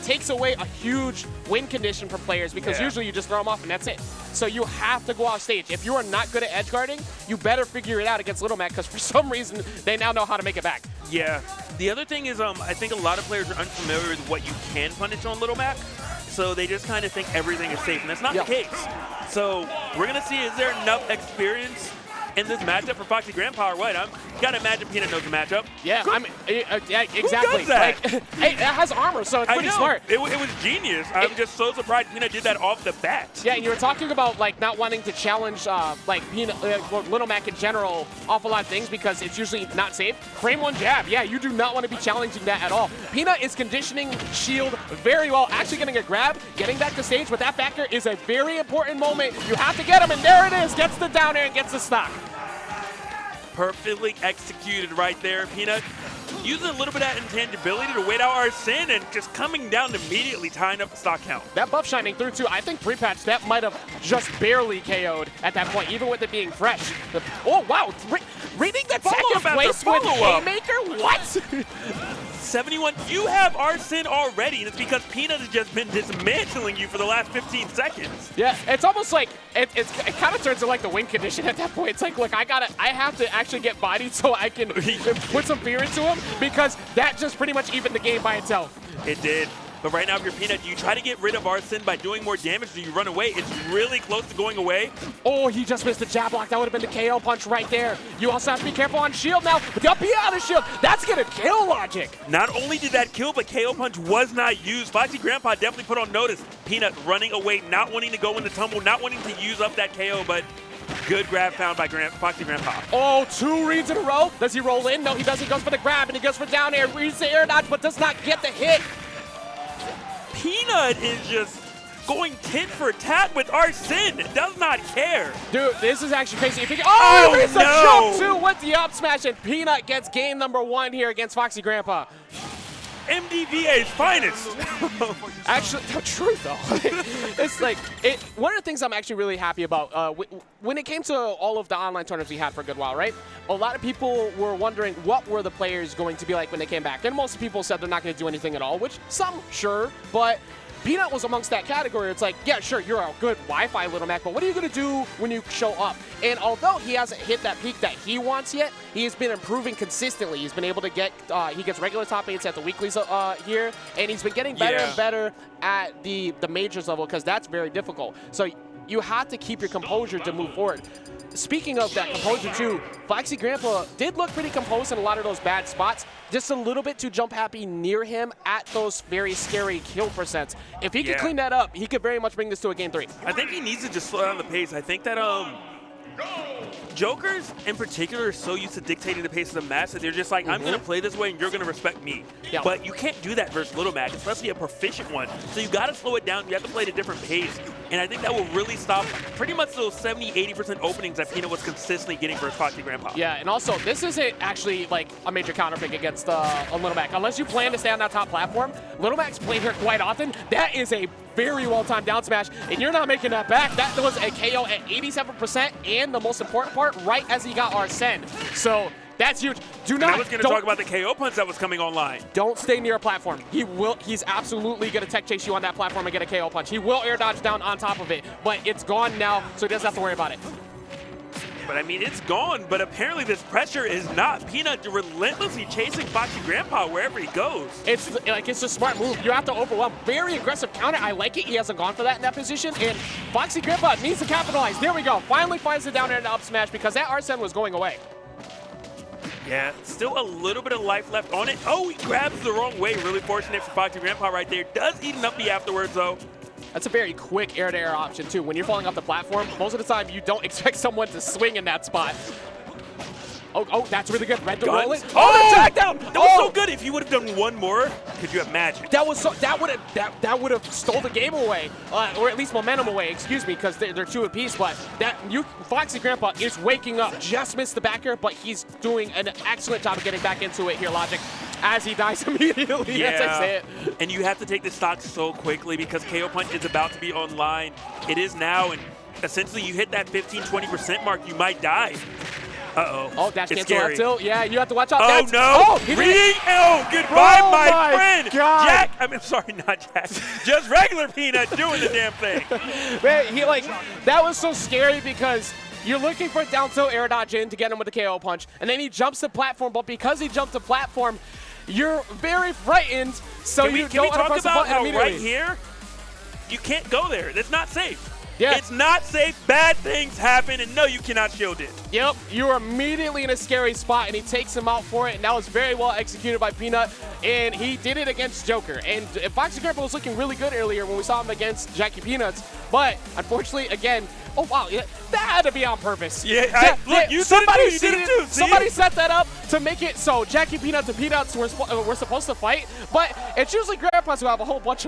takes away a huge win condition for players because usually you just throw them off and that's it. So you have to go off stage. If you are not good at edge guarding, you better figure it out against Little Mac because for some reason they now know how to make it back. Yeah. The other thing is I think a lot of players are unfamiliar with what you can punish on Little Mac. So they just kind of think everything is safe, and that's not the case. So we're going to see, is there enough experience in this matchup for FoxyGrandpa or what? You got to imagine Peanut knows the matchup. Yeah, I mean, yeah, exactly. Who does that? Like, hey, it has armor, so it's pretty smart. It was genius. I'm just so surprised Peanut did that off the bat. Yeah, and you were talking about like not wanting to challenge like Peanut, Little Mac in general off a lot of things because it's usually not safe. Frame one jab, yeah, you do not want to be challenging that at all. Peanut is conditioning shield very well, actually getting a grab, getting back to stage, but that backer is a very important moment. You have to get him, and there it is, gets the down air and gets the stock. Perfectly executed right there, Peanut. Using a little bit of that intangibility to wait out our sin and just coming down immediately, tying up the stock count. That buff shining through too. I think pre-patch that might have just barely KO'd at that point, even with it being fresh. Oh wow, reading that second place with Haymaker? What? 71, you have Arson already, and it's because Peanut has just been dismantling you for the last 15 seconds. Yeah, it's almost like it kind of turns into like the win condition at that point. It's like, look, I have to actually get bodied so I can put some fear into him because that just pretty much evened the game by itself. It did. But right now, if you're Peanut, do you try to get rid of Arson by doing more damage? Do you run away? It's really close to going away. Oh, he just missed the jab block. That would have been the KO punch right there. You also have to be careful on shield now. Up here on the shield. That's going to kill Logic. Not only did that kill, but KO punch was not used. FoxyGrandpa definitely put on notice. Peanut running away, not wanting to go in the tumble, not wanting to use up that KO, but good grab found by FoxyGrandpa. Oh, 2 reads in a row. Does he roll in? No, he doesn't. He goes for the grab, and he goes for down air. Reads the air dodge, but does not get the hit. Peanut is just going tit for tat with Arson. Does not care. Dude, this is actually crazy. If he it's a jump too with the up smash, and Peanut gets game number 1 here against FoxyGrandpa. MDVA's finest. Actually, the truth though, it's like one of the things I'm actually really happy about when it came to all of the online tournaments we had for a good while, right? A lot of people were wondering what were the players going to be like when they came back, and most people said they're not going to do anything at all, which some sure, but Peanut was amongst that category. It's like, yeah, sure, you're a good Wi-Fi Little Mac, but what are you going to do when you show up? And although he hasn't hit that peak that he wants yet, he has been improving consistently. He's been able to get, he gets regular top 8s at the weeklies here, and he's been getting better and better at the majors level because that's very difficult. So you have to keep your composure to move forward. Speaking of that composure too, FoxyGrandpa did look pretty composed in a lot of those bad spots. Just a little bit too jump happy near him at those very scary kill percents. If he could clean that up, he could very much bring this to a game 3. I think he needs to just slow down the pace. I think that Jokers in particular are so used to dictating the pace of the match that they're just like, I'm going to play this way and you're going to respect me. Yeah. But you can't do that versus Little Mac, especially a proficient one. So you got to slow it down. You have to play at a different pace. And I think that will really stop pretty much those 70-80% openings that Peanut was consistently getting versus FoxyGrandpa. Yeah, and also this isn't actually like a major counterpick against a Little Mac. Unless you plan to stay on that top platform, Little Mac's played here quite often. That is a very well-timed down smash, and you're not making that back. That was a KO at 87%, and the most important part, right as he got Arsene. So that's huge. I was going to talk about the KO punch that was coming online. Don't stay near a platform. He's absolutely going to tech chase you on that platform and get a KO punch. He will air dodge down on top of it, but it's gone now, so he doesn't have to worry about it. But I mean, it's gone, but apparently this pressure is not. Peanut relentlessly chasing FoxyGrandpa wherever he goes. It's a smart move. You have to overwhelm. Very aggressive counter. I like it. He hasn't gone for that in that position, and FoxyGrandpa needs to capitalize. There we go. Finally finds the down air and up smash because that Arsene was going away. Yeah, still a little bit of life left on it. Oh, he grabs the wrong way. Really fortunate for FoxyGrandpa right there. Does eat an up B afterwards, though. That's a very quick air-to-air option, too. When you're falling off the platform, most of the time you don't expect someone to swing in that spot. Oh, that's really good. Red to roll it. Oh, the takedown! That was so good. If you would have done one more, could you imagine? That would have stole the game away, or at least momentum away. Excuse me, because they're 2 apiece. But FoxyGrandpa is waking up. Just missed the backer, but he's doing an excellent job of getting back into it here, Logic, as he dies immediately. Yeah. As I say it. And you have to take the stock so quickly because KO Punch is about to be online. It is now, and essentially you hit that 15-20% mark, you might die. Uh-oh. Oh, dash it's cancel scary. left tilt. Yeah, you have to watch out. Oh, That's, no. Oh, he did it. Reading? Oh, goodbye, Oh, my my friend. God. Jack. I'm sorry, not Jack. Just regular Peanut doing the damn thing. Man, that was so scary because you're looking for down tilt air dodge in to get him with the KO punch, and then he jumps to platform, but because he jumped to platform, you're very frightened, so can we don't talk press the about button how immediately. right here, you can't go there. That's not safe. Yeah. It's not safe. Bad things happen, and no, you cannot shield it. Yep, you're immediately in a scary spot, and he takes him out for it, and that was very well executed by Peanut, and he did it against Joker. And FoxyGrandpa was looking really good earlier when we saw him against Jackie Peanuts, but unfortunately, again, oh wow, that had to be on purpose. Yeah, look, you did it too. Somebody set that up to make it so Jackie Peanuts and Peanuts were supposed to fight, but it's usually Grandpas who have a whole bunch of